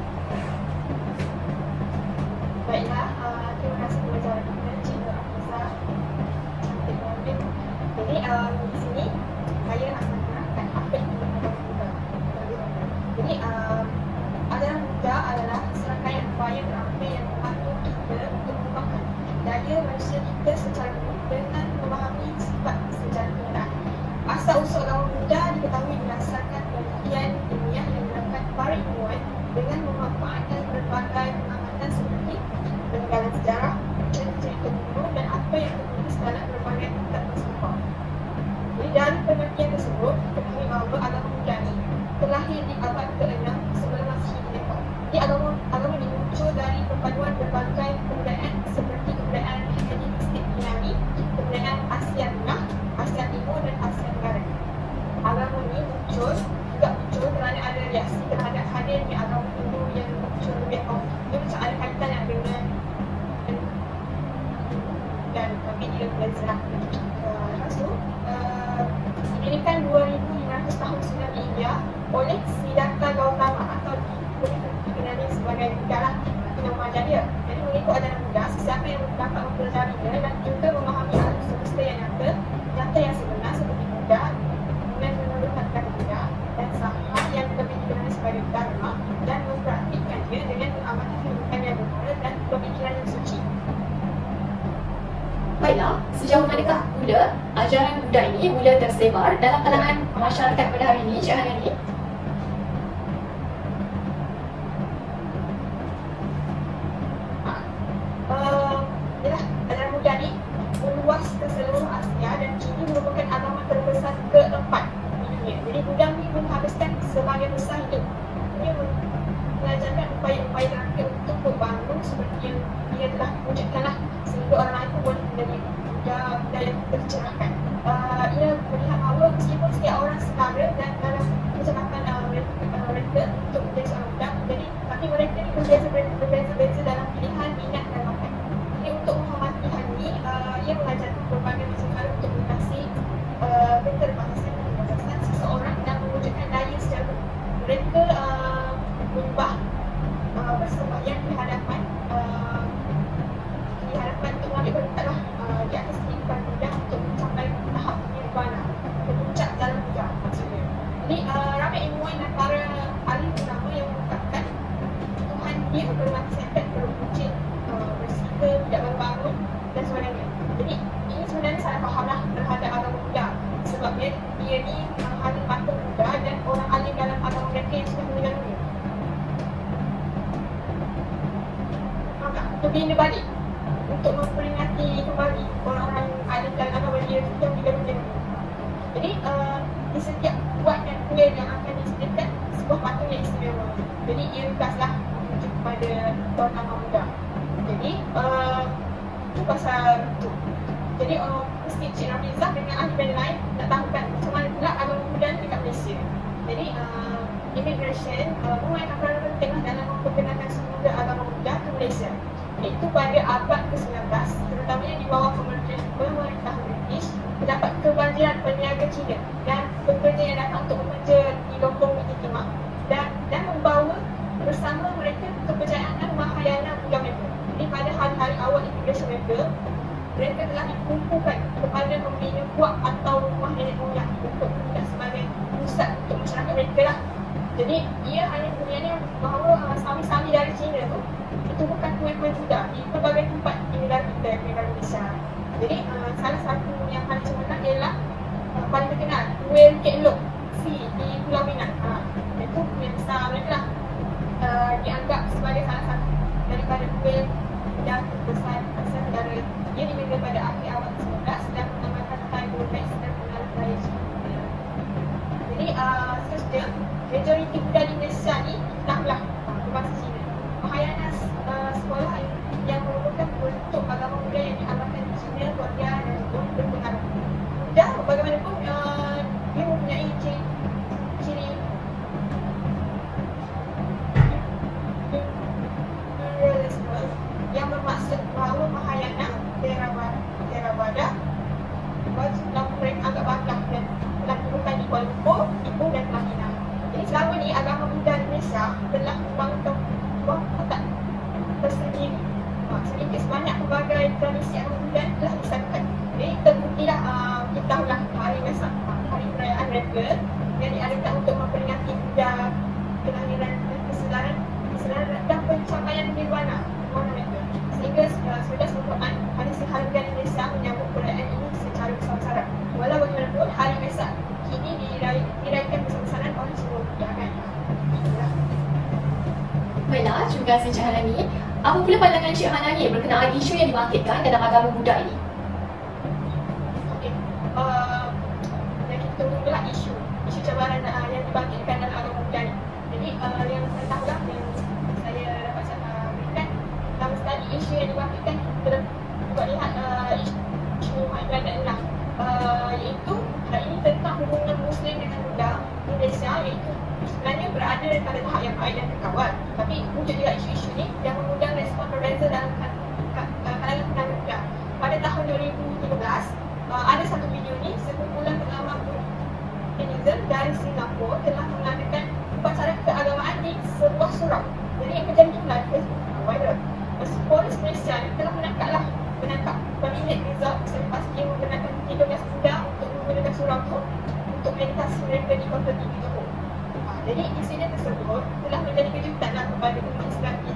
Baiklah, terima kasih kepada Cik Nur Afizah. Jadi di sini saya akan menerangkan apa itu ajaran Buddha. Jadi ajaran Buddha adalah serangkaian upaya terakhir yang membantu kita untuk mengembangkan daya manusia kita secara umum dengan memahami sifat sejarah kebenaran. Asal-usul agama Buddha diketahui berdasarkan penelitian ilmiah yang dilakukan para ilmuwan dengan memanfaatkan berbagai pengamatan seperti peninggalan sejarah, cerita-cerita kuno dan apa yang tertulis dalam berbagai kitab bersejarah. Jadi dari penelitian tersebut, diketahui bahawa agama Buddha ini terlahir di abad ke-6 sebelum Masihi dilepas. Jadi agama ini muncul dari perpaduan berbagai kebudayaan seperti kebudayaan Hellenistik Yunani, kebudayaan Asia Tengah, Asia Timur dan Asia Tenggara. Agama ini muncul kerana ada reaksi terhadap hadirnya agama Hindu yang muncul lebih awal. Dia macam ada kaitan yang dengan dan media belajar. Lepas tu, didirikan 2500 tahun sebelum India oleh Siddhartha Gautama atau dikenali sebagai Buddha Hinamajaya. Jadi mengikut ajaran Buddha, sesiapa yang dapat mempelajarinya dan juga memahami alam semesta yang nyata yang sebenar seperti Buddha dengan menurutkan kata Buddha dan Sangha yang lebih dikenali sebagai Dharma dan mempraktikkannya dengan mengamati kehidupan yang benar dan pemikiran yang suci.
Baiklah, sejauh manakah mula ajaran Buddha ini mula tersebar dalam kalangan masyarakat pada hari ini, Cik Hanani?
Yalah, ajaran Buddha ni meluas ke seluruh Asia dan kini merupakan agama terbesar keempat di dunia. Jadi Buddha ni menghabiskan sebagian besar hidup. Dia mengajarkan upaya-upaya terakhir untuk membangun seperti yang dia telah wujudkanlah sehingga orang lain pun boleh menjadi Buddha yang tercerahkan. Ia melihat bahawa meskipun setiap orang setara dan dalam kecakapan mereka untuk menjadi seorang Buddha, tapi mereka ni berbeza-beza dalam pilihan, minat dan bakat. Jadi untuk menghormati hal ini, ia mengajarkan berbagai macam cara untuk mengatasi keterbatasan seseorang dan mewujudkan daya secara mereka menyembah bersembahyang di hadapan untuk mengambil berkat di atas kehidupan Buddha untuk mencapai tahap nirvana, puncak dalam Buddha maksudnya. Jadi ramai ilmuwan dan para ahli ulama yang mengungkapkan Tuhan dia bermati-mati, berwujud, bersila, tidak berbangun dan sebagainya. Jadi ini sebenarnya salah fahamlah terhadap agama Buddha sebab dia ni hanya patung Buddha dan orang alim dalam agama mereka yang sudah meninggal dunia. Maka berbina balik untuk memperingati kembali orang-orang alim dalam agama dia yang meninggal dunia. Jadi di setiap buat dan kuil yang akan disediakan sebuah patung yang istimewa. Jadi ia ringkaslah menuju kepada orang agama Buddha. Jadi itu pasal itu. Jadi mesti Cik Nafizah dengan ahli band lain nak tahukan macam mana pula agama Buddha dekat Malaysia. Jadi immigration memainkan peranan penting dalam memperkenalkan semula agama Buddha ke Malaysia. Itu pada abad ke-19, terutamanya di bawah pemerintah British, terdapat kebanjiran peniaga Cina dan pekerja yang datang untuk bekerja di Lombok Bukit Timah dan membawa bersama mereka kepercayaan dan Mahayana Buddha mereka. Jadi pada hari-hari awal immigration mereka telah dikumpulkan kepada membina buak atau rumah nenek moyang untuk Buddha sebagai pusat untuk masyarakat mereka lah. Jadi ia hanya dunia bahawa sami-sami dari China tu itu bukan kuil-kuil Buddha di pelbagai tempat di negara kita, negara Malaysia. Jadi salah satu yang paling cemerlang ialah paling terkenal kuil Kek Lok di Pulau Pinang. Itu kuil besar mereka lah, dianggap sebagai salah satu daripada kuil yang terbesar di Asia Tenggara. Dia dimiliki pada akhir abad ke-19 dan menambahkan Taiwan dan pengaruh raya China. Jadi seterusnya majoriti Buddha di Malaysia ni Islam lah, berbangsa Cina. pelbagai tradisi agama Buddha telah disahkan. Jadi terbuktilah kita tahulah hari Wesak, hari perayaan mereka yang diadakan untuk memperingati Buddha, kelahiran dan kesedaran dan pencapaian nirwana mereka. Sehingga sudah Al-Quran hadis harga Indonesia menyambut perayaan ini secara besar-besaran. Walau bagaimanapun hari Wesak kini diraihkan besar-besaran oleh seluruh Buddha kan.
Baiklah, terima kasih Cik Hanani. Apa pula pandangan Cik Hanani berkenaan isu yang dibangkitkan dalam agama Buddha ini?
Okey, yang kita tunggulah isu cabaran yang dibangkitkan dalam agama Buddha ni. Jadi yang saya tahu lah, yang saya dapat berikan, pertama sekali isu yang dibangkitkan kita dapat lihat isu Mahathir lah, iaitu ini tentang hubungan Muslim dengan Buddha Indonesia, iaitu sebenarnya berada pada tahap yang baik dan terkawal. Tapi wujud juga isu-isu ni yang mengundang respon berbeza dalam kalangan penangan Buddha. Pada tahun 2013, ada satu video ni, sekumpulan pengamal Buddhism dari Singapura telah mengadakan upacara keagamaan di sebuah surau. Jadi yang terjadi itulah viral. Polis Malaysia telah menangkap pemilik resort selepas dia menggunakan 13 kuda untuk menggunakan surau itu untuk meditasi mereka di Kota Tinggi Johor. Jadi insiden tersebut telah menjadi kejutan kepada umat Islam di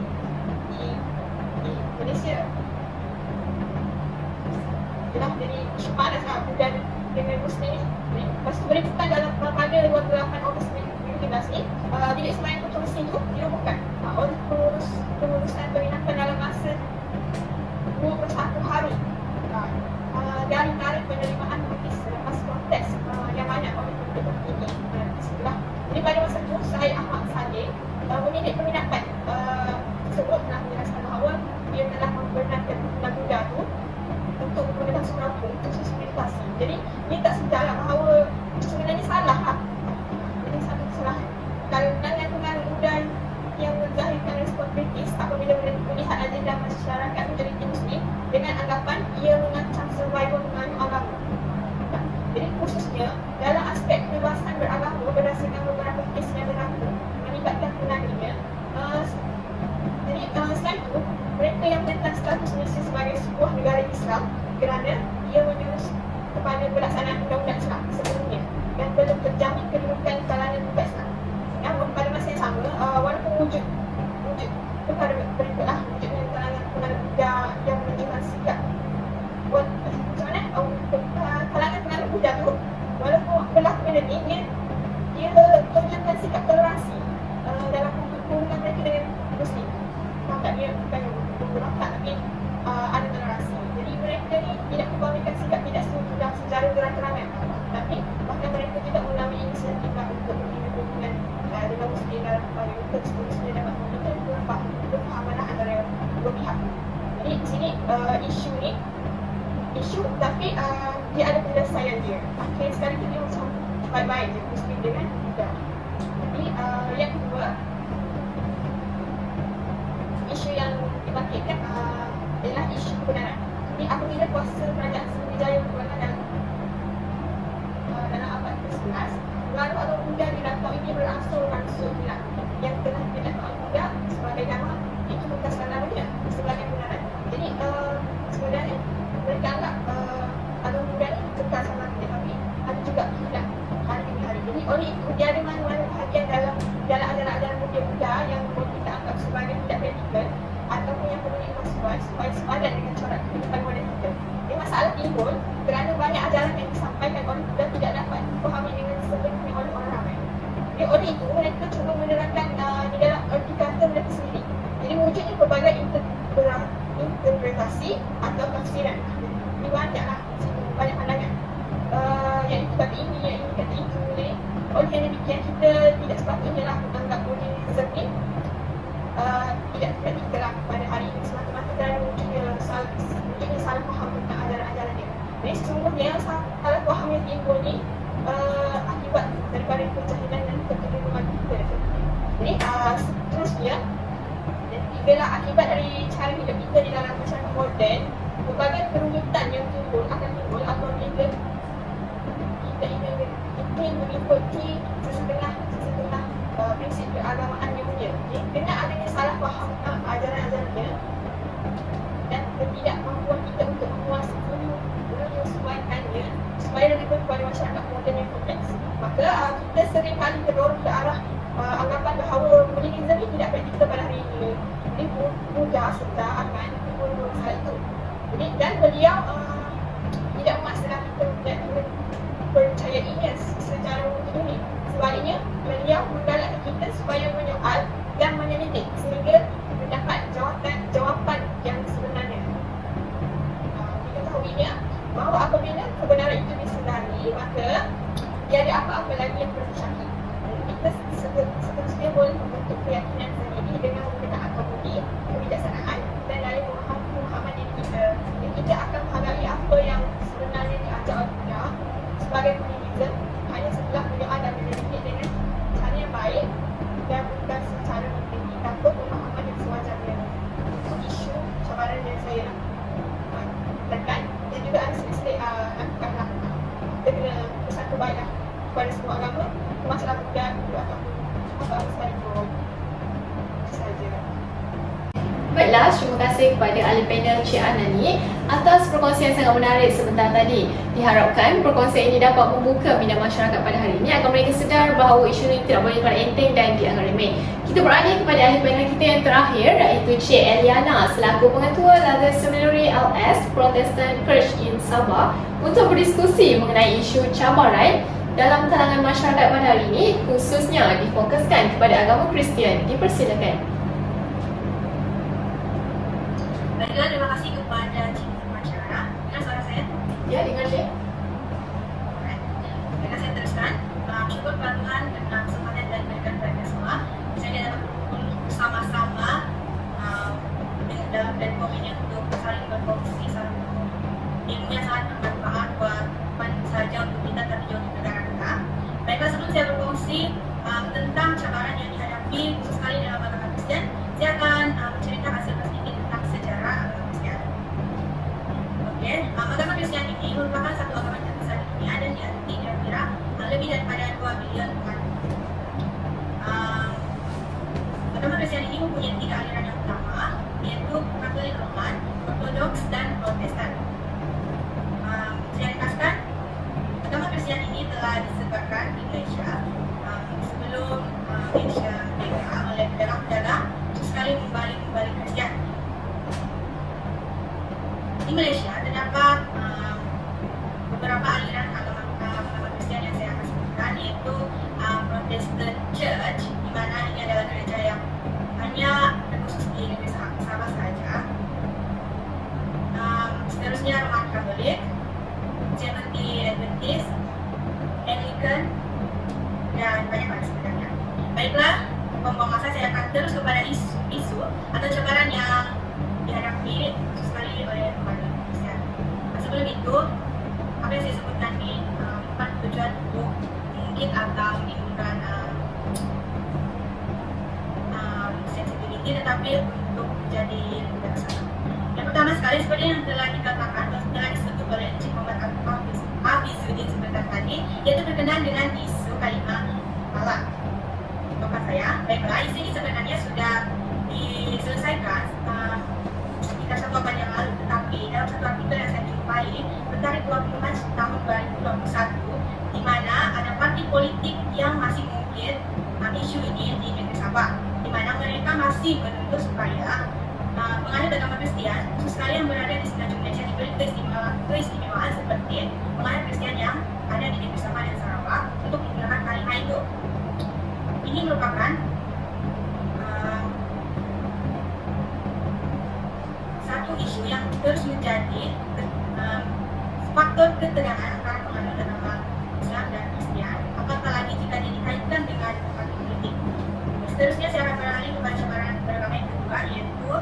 Malaysia. Telah jadi isu panas Buddha dengan Muslim. Lepas tu berikutan dalam pada 28 Ogos 2013 ni, bilik sembahyang kontroversi itu dirobohkan oleh pengurusan penginapan dalam masa 21 hari dari tarikh penerimaan notis selepas protes yang banyak oleh penduduk ini. Jadi pada masa itu, Syed Ahmad Saleh, pemilik penginapan tersebut telah menjelaskan bahawa dia telah membenarkan Buddha itu untuk menggunakan surau itu untuk sesi meditasi. Jadi dia tak sedarlah bahawa sebenarnya salah. Ini satu kesalahan. Kalangan Buddha yang menzahirkan respon kritis apabila melihat agenda masyarakat majoriti Muslim dengan anggapan ia mengancam survival menganut agama. Jadi khususnya dalam aspek kebebasan beragama berdasarkan beberapa kes yang berlaku melibatkan pengantinnya. Jadi selain itu, mereka yang menentang status Malaysia sebagai sebuah negara Islam kerana ia menjurus kepada pelaksanaan undang-undang Islam sebelumnya dan belum terjamin kedudukan kalangan umat Islam. Namun pada masa yang sama, walaupun wujud perkara berikutlah wujudnya kalangan Buddha yang menunjukkan sikap macam mana kalangan penganut Buddha tu, walaupun berlaku benda ni, dia tunjukkan sikap toleransi dalam hubungan mereka dengan Muslim. Tak, dia bukan berontak tapi ada toleransi. Jadi mereka ni tidak membawakan sikap tidak setuju dalam sejarah terang-terangan, tapi bahkan mereka tidak melalui inisiatif untuk berhubungan dengan Muslim dalam upaya untuk seterusnya dapat memberikan kefahaman antara dua pihak. Jadi di sini isu tapi dia ada penyelesaian dia. Akhir sekali dia macam baik-baik je Muslim dengan Buddha. Jadi yang kedua, isu yang dibangkitkan adalah isu kebenaran. Jadi apabila kuasa kerajaan Sriwijaya berkuasa dalam abad ke-11, pengaruh agama Buddha di rantau ini berangsur-angsur hilang. Yang telah dikatakan oleh Buddha sebagai agama itu bukan sebenarnya sebagai kebenaran. Jadi sebenarnya mereka anggap agama Buddha ini kekal sama tapi ada juga hilang hari demi hari. Jadi oleh itu dia ada mana-mana bahagian dalam ajaran-ajaran Buddha yang kita anggap sebagai tidak praktikal ataupun yang perlu dimasukkan supaya sepadan dengan corak kehidupan moden kita. Jadi masalah timbul kerana banyak ajaran yang disampaikan oleh Buddha tidak dapat dipahami dengan sepenuhnya oleh orang ramai. Jadi oleh itu mereka cuba menerangkan di dalam erti kata mereka sendiri. Jadi wujudnya pelbagai interpretasi atau tafsiran. Ini banyaklah banyak pandangan. Yang itu kata ini, yang ini kata itu. Oleh yang demikian kita tidak sepatutnya lah menganggap Buddhism ni tidak terkait pada hari ini semata-mata kerana wujudnya salah faham tentang ajaran-ajaran dia. Jadi sesungguhnya salah faham yang timbul ni akibat daripada kejahilan dan kekeliruan kita. Jadi seterusnya, tigalah akibat dari cara hidup kita di dalam masyarakat moden, berbagai kerumitan yang timbul akan timbul apabila kita ingin mengikuti sesetengah prinsip keagamaan yang punya. Jadi dengan adanya salah faham ajaran-ajarannya dan tidak serta akan mengurus hal itu. Jadi, dan beliau tidak memaksakan kita percayainya secara murni. Sebaliknya, beliau menggalakkan kita supaya menyoal dan menyelidik sehingga mendapat jawapan yang sebenarnya. Diketahuinya bahawa apabila kebenaran itu disedari, maka tiada apa-apa lagi yang perlu syaki. Kita seterusnya boleh membentuk keyakinan sendiri dengan menggunakan akal kebijaksanaan dan dari pemahaman diri kita. Dan kita akan menghargai apa yang sebenarnya diajar oleh kita sebagai netizen hanya setelah menyoal dan menyelidik dengan cara yang baik dan bukan secara memiliki tanpa pemahaman yang sewajarnya. Isu cabaran yang saya tekan dan juga sedikit lakukanlah. Kita kena pesan terbaiklah kepada semua agama, masalah muda ataupun apa sekalipun. Itu sahaja.
Baiklah, terima kasih kepada ahli panel Cik Anani atas perkongsian sangat menarik sebentar tadi. Diharapkan perkongsian ini dapat membuka minat masyarakat pada hari ini agar mereka sedar bahawa isu ini tidak boleh dipandang enteng dan dianggap remeh. Kita beralih kepada ahli panel kita yang terakhir, iaitu Cik Eliana selaku Pengetua London Seminary LS Protestant Church in Sabah untuk berdiskusi mengenai isu cabaran dalam kalangan masyarakat pada hari ini, khususnya difokuskan kepada agama Kristian. Dipersilakan.
Baiklah, terima kasih kepada Cik Pengacara. Dengar suara saya?
Ya, dengar Cik.
Baiklah, saya teruskan. Syukur kepada Tuhan kerana kesempatan dan berikan kepada semua. Saya dapat berkumpul bersama-sama dalam platform ini untuk saling berkongsi ilmu yang sangat bermanfaat bukan sahaja untuk kita tapi juga untuk negara kita. Baiklah, sebelum saya berkongsi tentang cabaran yang dihadapi khusus sekali dalam agama Kristian, saya akan menceritakan sedikit tentang sejarah agama Kristian. Okey, agama Kristian ini merupakan satu agama yang terbesar di dunia dan diakui kira-kira lebih daripada 2 bilion umat. Agama Kristian ini mempunyai 3 aliran yang utama, iaitu Katolik Roman, Ortodoks dan Protestan. Saya ringkaskan, agama Kristian ini telah disebarkan di Malaysia sebelum Malaysia merdeka oleh pedagang-pedagang sekali membalik Kristian. Di Malaysia terdapat beberapa aliran agama Kristian yang saya akan sebutkan, iaitu Protestant Church, di mana ini adalah gereja yang hanya terkhusus di negeri Sabah sahaja. Seterusnya Roman Katolik, Seventh-day Adventist, Anglican, dan banyak lagi sebenarnya. Baiklah, buang masa, saya akan terus kepada isu atau cabaran yang dihadapi sekali oleh umat Kristian. Sebelum itu, apa yang saya sebutkan ini bukan tujuan untuk mengungkit atau menimbulkan sensitivity, tetapi untuk menjadi lebih bijaksana. Yang pertama sekali, seperti yang telah dikatakan atau telah disebut oleh Encik Muhammad Hafizuddin sebentar tadi, yaitu berkenaan dengan isu kalimat Allah. Bapak saya, baiklah, isu ini sebenarnya sudah diselesaikan sekitar 1 abad yang lalu, tetapi dalam satu artikel yang saya jumpai bertarikh 20 Mac tahun 2021, di mana ada parti politik yang masih mengungkit isu ini di negeri Sabah, di mana mereka masih menuntut supaya penganut agama Kristian, khusus sekali yang berada di semenanjung Malaysia, diberi keistimewaan seperti penganut Kristian yang ada di negeri Sabah dan Sarawak untuk menggunakan kalimat itu. Ini merupakan satu isu yang terus menjadi faktor ketegangan antara penganut agama Islam dan Kristian, apatah lagi jika dikaitkan dengan parti politik. Seterusnya saya akan beralih kepada cabaran beragama yang kedua, yaitu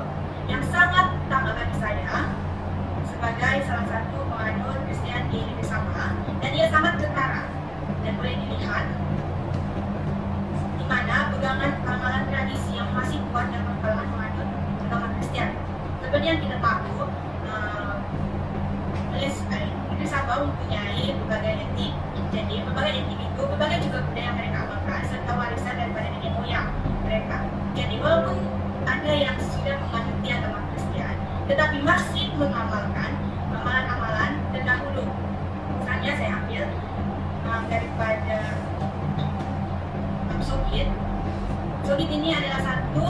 yang sangat utama bagi saya sebagai salah satu penganut Kristian di negeri Sabah, dan ia sangat ketara dan boleh dilihat di mana pegangan amalan tradisi yang masih kuat dalam kalangan penganut agama Kristian. Seperti yang kita tahu, negeri Sabah mempunyai berbagai etnik. Jadi berbagai etnik itu, berbagai juga budaya mereka amalkan serta warisan daripada nenek moyang mereka. Jadi walaupun ada yang sudah menganuti agama Kristian, tetapi masih mengamalkan amalan-amalan terdahulu. Misalnya saya ambil daripada Soviet. Soviet ini adalah satu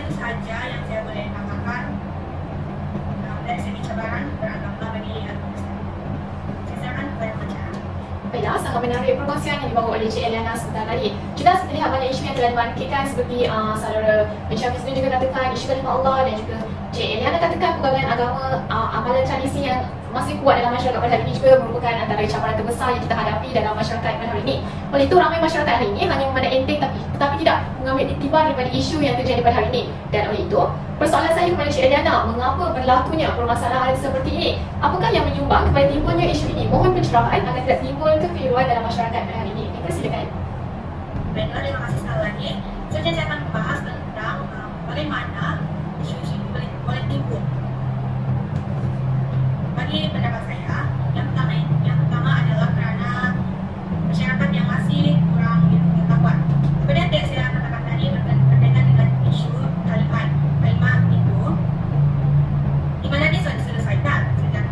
itu saja yang saya boleh tambahkan dari segi cabaran beragama bagi agama Islam. Saya serahkan kepada pengacara.
Baiklah, sangat menarik perkongsian yang dibawa oleh Cik Eliana sebentar tadi. Jelas melihat banyak isu yang telah dibangkitkan seperti saudara Encik Hafiz juga katakan isu kalimah Allah, dan juga Cik Eliana katakan pergaulan agama, amalan tradisi yang masih kuat dalam masyarakat pada hari ini juga merupakan antara cabaran terbesar yang kita hadapi dalam masyarakat pada hari ini. Oleh itu, ramai masyarakat hari ini hanya memandang enteng tapi tidak mengambil iktibar daripada isu yang terjadi pada hari ini. Dan oleh itu, persoalan saya kepada Cik Eliana, mengapa berlakunya permasalahan seperti ini? Apakah yang menyumbang kepada timbulnya isu ini? Mohon pencerahan agar tidak timbul kekeliruan dalam masyarakat pada hari ini. Dipersilakan.
Baiklah, terima kasih sekali lagi. Selanjutnya saya akan membahas tentang bagaimana isu-isu ini boleh timbul. Bagi pendapat saya, yang pertama adalah karena masyarakat yang masih kurang pengetahuan. Seperti yang saya katakan tadi berkaitan dengan isu kalimat itu, di mana dia sudah diselesaikan sejak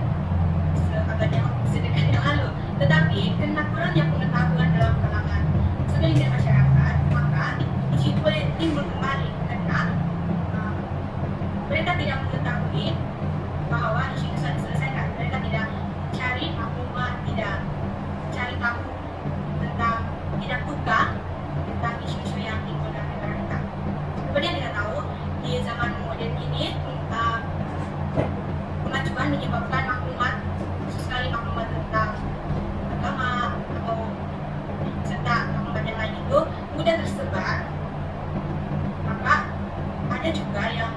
sedekat yang lalu. Tetapi karena kurangnya pengetahuan dalam kalangan segelintir masyarakat, maka isu itu boleh timbul kembali karena mereka tidak mengetahui bahwa isu itu sudah diselesaikan. Mereka tidak cari maklumat, tidak cari tahu tentang, tidak buka tentang isu-isu yang timbul dalam negara kita. Seperti yang kita tahu, di zaman modern ini kemajuan menyebabkan maklumat, khusus sekali maklumat tentang agama atau serta maklumat yang lain itu mudah tersebar. Maka ada juga yang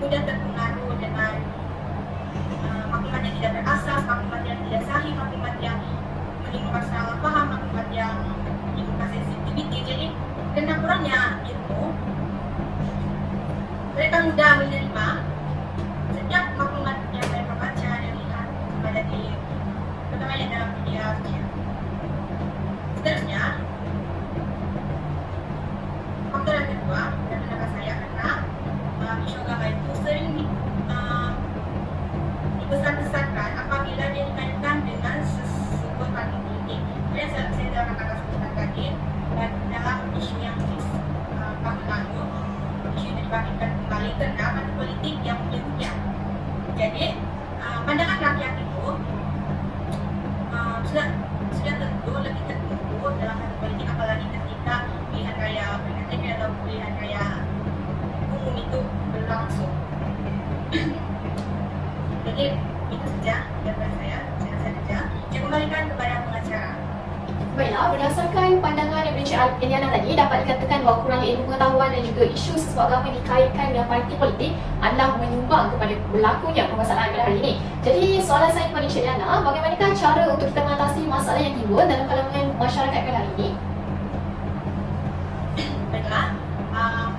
mudah terpengaruh dengan maklumat yang tidak berasas, maklumat yang tidak sahih, maklumat yang menimbulkan salah paham, maklumat yang menimbulkan sensitivity. Jadi karena kurangnya itu, mereka mudah menerima setiap maklumat yang mereka baca dan lihat pada di perkembangan dalam media sosial. Seterusnya, faktor yang kedua dan pendapat saya karena isu agama itu sering dibesar-besarkan apabila dia dikaitkan dengan sebuah partai politik. Kemudian saya telah katakan sebentar tadi, dan dalam isu yang tahun lalu, isu itu dibangkitkan kembali karena partai politik yang menyebutnya. Jadi pandangan rakyat itu sudah tentu lebih tertentu dalam partai politik, apalagi ketika pilihan raya PKTB atau pilihan raya umum itu berlangsung. Jadi itu saja dari saya saja. Saya kembalikan kepada pengacara.
Baiklah, berdasarkan pandangan yang Encik Eliana tadi, dapat dikatakan bahawa kurangnya ilmu pengetahuan dan juga isu sesuatu agama dikaitkan dengan parti politik adalah menyumbang kepada berlakunya permasalahan pada hari ini. Jadi soalan saya kepada Encik Eliana, bagaimanakah cara untuk kita mengatasi masalah yang timbul dalam kalangan masyarakat pada hari ini?
Baiklah,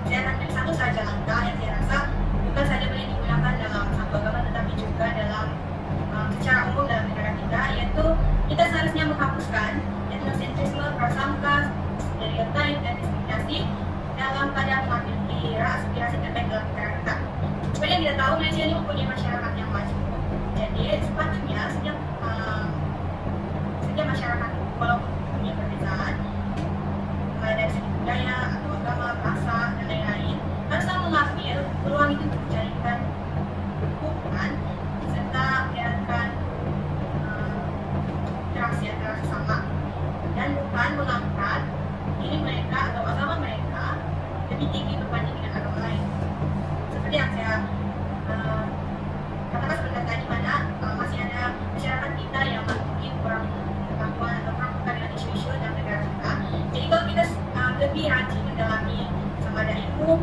saya akan beri satu saja langkah yang saya rasa bukan saja boleh digunakan dalam satu agama tetapi juga dalam secara umum dalam negara kita, yaitu kita seharusnya menghapuskan etnosentrisme, prasangka, stereotip dan diskriminasi dalam pada mengambil kira aspirasi terbaik dalam negara kita. Seperti yang kita tahu, Malaysia ini mempunyai masyarakat yang maju. Jadi sepatutnya setiap masyarakat walaupun punya perbezaan dari segi budaya atau agama, bahasa dan lain-lain, haruslah mengambil peluang itu untuk menjadikan hubungan serta menjalankan interaksi antara sesama dan bukan mengangkat diri mereka atau agama mereka lebih tinggi berbanding dengan agama lain. Seperti yang saya katakan sebentar tadi, mana masih ada masyarakat kita yang mungkin kurang pengetahuan atau kurang peka dengan isu-isu dalam negara kita. Jadi kalau kita lebih rajin mendalami sama ada ilmu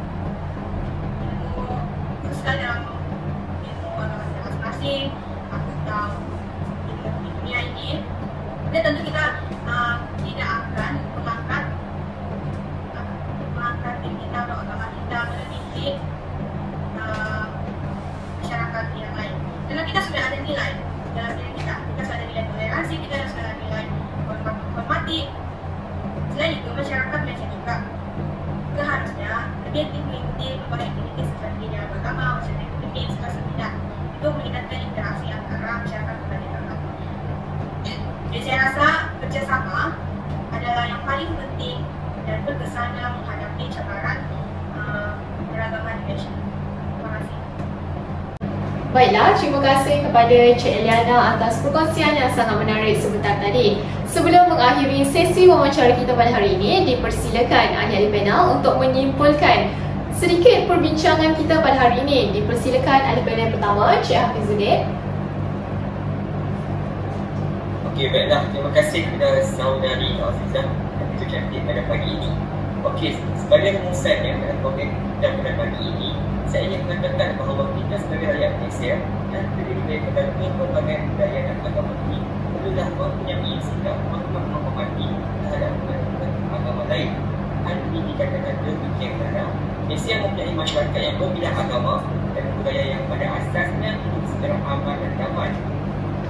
khususnya dalam ilmu agama masing-masing atau ilmu di dunia ini, dan tentu kita tidak akan mengangkat diri kita atau agama kita melebihi masyarakat yang lain. Karena kita sudah ada nilai dalam diri kita sudah ada nilai toleransi, kita sudah ada nilai menghormati. Selain itu, masyarakat Malaysia juga seharusnya lebih aktif mengikuti berbagai aktivitas seperti dalam agama, masyarakat ekonomi, serta seminar. Itu meningkatkan interaksi antara masyarakat dan agama. Jadi saya rasa kerjasama adalah yang paling penting dan berkesan dalam menghadapi cabaran beragama di Malaysia.
Baiklah, terima kasih kepada Cik Eliana atas perkongsian yang sangat menarik sebentar tadi. Sebelum mengakhiri sesi wawancara kita pada hari ini, dipersilakan ahli-ahli panel untuk menyimpulkan sedikit perbincangan kita pada hari ini. Dipersilakan ahli panel pertama, Cik Hafizuddin.
Okey, baiklah. Terima kasih kepada saudari Azizah yang begitu cantik pada pagi ini. Okey, sebagai rumusannya dalam program kita pada pagi ini, saya ingin mengatakan bahawa kita sebagai rakyat Malaysia yang terdiri daripada berbagai budaya dan agama ini perlulah mempunyai sikap menghormati terhadap agama lain. Hal ini dikatakan demikian kerana Malaysia mempunyai masyarakat yang berbidang agama dan budaya yang pada asasnya hidup secara aman dan damai.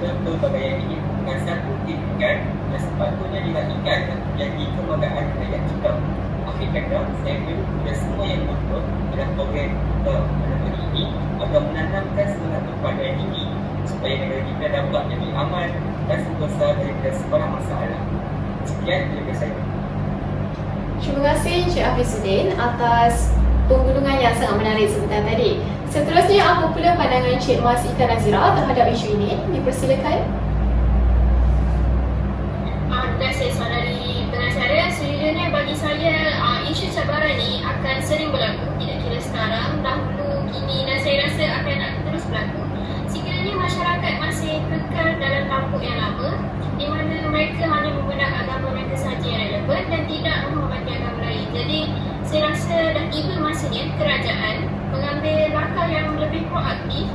Pelbagaian ini bukan satu tindakan yang sepatutnya diraihkan dan menjadi kebanggaan rakyat kita. Akhir kata, saya perlu kepada semua yang menonton dalam program kita pada hari ini agar menanamkan semangat berpandai ini supaya negara kita dapat jadi aman dan sentosa daripada sebarang masalah. Sekian daripada saya.
Terima kasih Cik Hafizuddin atas penggulungan yang sangat menarik sebentar tadi. Seterusnya, apa pula pandangan Cik Mas Ika Nazira terhadap isu ini? Dipersilakan.
Terima kasih saudari pengacara. Sejujurnya bagi saya isu cabaran ni akan sering berlaku, tidak kira sekarang, dahulu, kini dan saya rasa akan terus berlaku. Sekiranya masyarakat masih kekal dalam tampuk yang lama di mana mereka hanya membenarkan agama mereka sahaja yang relevan dan tidak menghormati agama lain. Jadi saya rasa dah tiba masanya kerajaan mengambil langkah yang lebih proaktif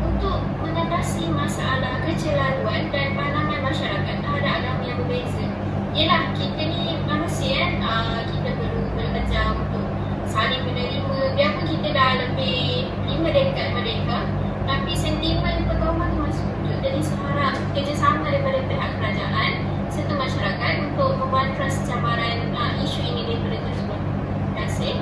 untuk mengatasi masalah kecelaruan dan pandangan masyarakat terhadap agama yang berbeza. Yelah, kita ni manusia kan, kita perlu belajar untuk saling menerima. Biarpun kita dah lebih 5 dekad merdeka, tapi sentimen perkauman tu masih wujud. Jadi saya harap kerjasama daripada pihak kerajaan serta masyarakat untuk membantras cabaran isu ini daripada tersebut. Terima kasih.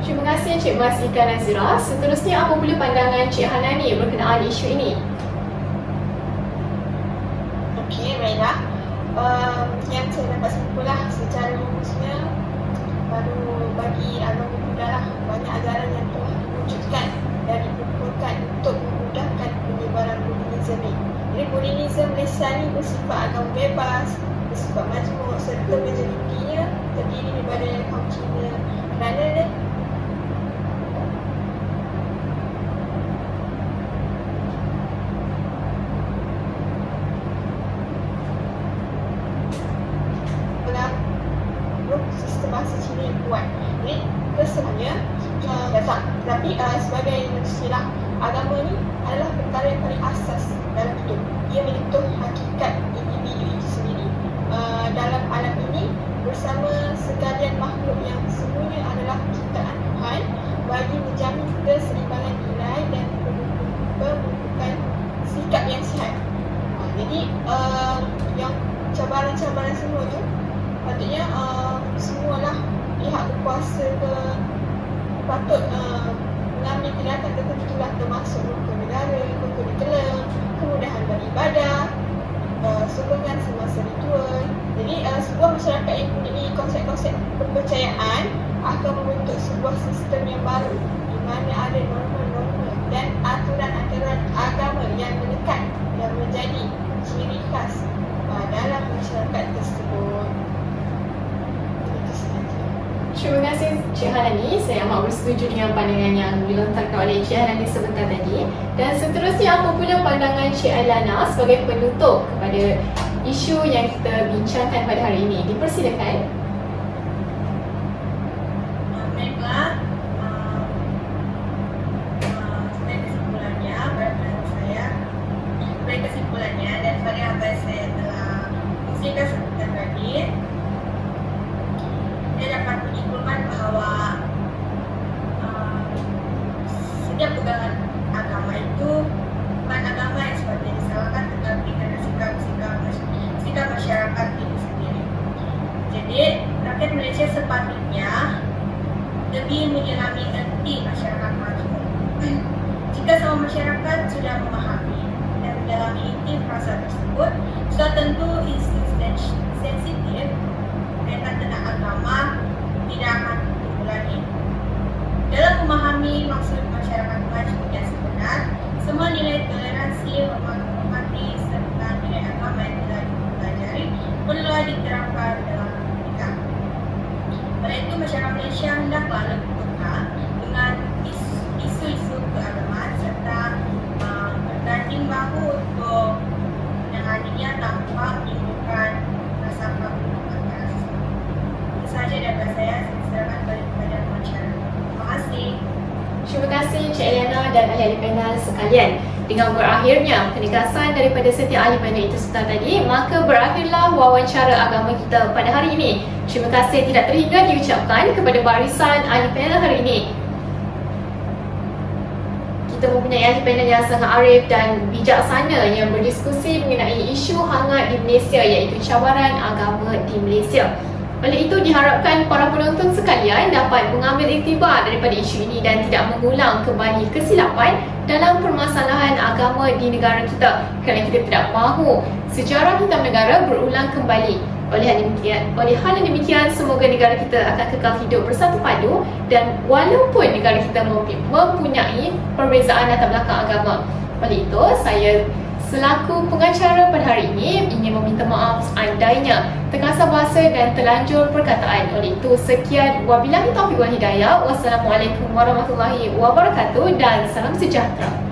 Terima kasih Cik Mas Ika Nazira. Seterusnya, apa pula pandangan Cik Hanani berkenaan isu ini?
Okey, baiklah. Yang saya dapat simpullah secara rumusnya, baru bagi agama Buddha lah, banyak ajaran yang telah diwujudkan dan dikumpulkan untuk memudahkan penyebaran Buddhism ni. Jadi Buddhism Malaysia ni bersifat agama bebas, bersifat majmuk serta majoritinya terdiri daripada kaum Cina. Kerana sistem bahasa Cina yang kuat. Jadi kesannya datang. Tapi sebagai manusia lah, agama ni adalah perkara yang paling asas dalam hidup. Ia menyentuh hakikat individu itu sendiri. Dalam alam ini bersama sekalian makhluk yang semuanya adalah ciptaan Tuhan bagi menjamin keseimbangan nilai dan pembentukan sikap yang sihat. Jadi yang cabaran-cabaran semua tu patutnya semualah pihak berkuasa ke patut mengambil tindakan tertentu lah, termasuk rukun negara, rukun dikela, kemudahan beribadah, sokongan semasa ritual. Jadi sebuah masyarakat yang mempunyai konsep-konsep kepercayaan akan membentuk sebuah sistem yang baru di mana ada norma-norma dan aturan-aturan agama yang melekat yang menjadi ciri khas dalam masyarakat tersebut.
Terima kasih Cik Hanani. Saya amat bersetuju dengan pandangan yang dilontarkan oleh Cik Hanani sebentar tadi. Dan seterusnya, apa pula pandangan Cik Eliana sebagai penutup kepada isu yang kita bincangkan pada hari ini? Dipersilakan.
Baiklah, sebagai kesimpulannya, berdasarkan saya, sebagai kesimpulannya dan sebagai apa yang saya telah kongsikan sebentar tadi, saya dapat menyimpulkan bahawa setiap pegangan agama itu bukan agama yang sepatutnya disalahkan, tetapi kerana sikap masyarakat itu sendiri. Jadi rakyat Malaysia sepatutnya lebih menyelami erti masyarakat majmuk. Jika semua masyarakat sudah memahami dan mendalami inti frasa tersebut, sudah tentu isu sensitif berkaitan tentang agama tidak akan tumbuh lagi. Dalam memahami maksud masyarakat majmuk yang sebenar, semua nilai
kasih Encik Eliana dan ahli-ahli panel sekalian. Dengan berakhirnya penegasan daripada setiap ahli panel itu serta tadi, maka berakhirlah wawancara agama kita pada hari ini. Terima kasih tidak terhingga diucapkan kepada barisan ahli panel hari ini. Kita mempunyai ahli panel yang sangat arif dan bijaksana yang berdiskusi mengenai isu hangat di Malaysia, iaitu cabaran agama di Malaysia. Oleh itu diharapkan para penonton sekalian dapat mengambil iktibar daripada isu ini dan tidak mengulang kembali kesilapan dalam permasalahan agama di negara kita, kerana kita tidak mahu sejarah hitam negara berulang kembali. Oleh hal yang demikian, semoga negara kita akan kekal hidup bersatu padu, dan walaupun negara kita mempunyai perbezaan latar belakang agama. Oleh itu, saya selaku pengacara pada hari ini ingin meminta maaf seandainya terkasar bahasa dan terlanjur perkataan. Oleh itu, sekian, wabillahi taufiq wal hidayah. Wassalamualaikum warahmatullahi wabarakatuh dan salam sejahtera.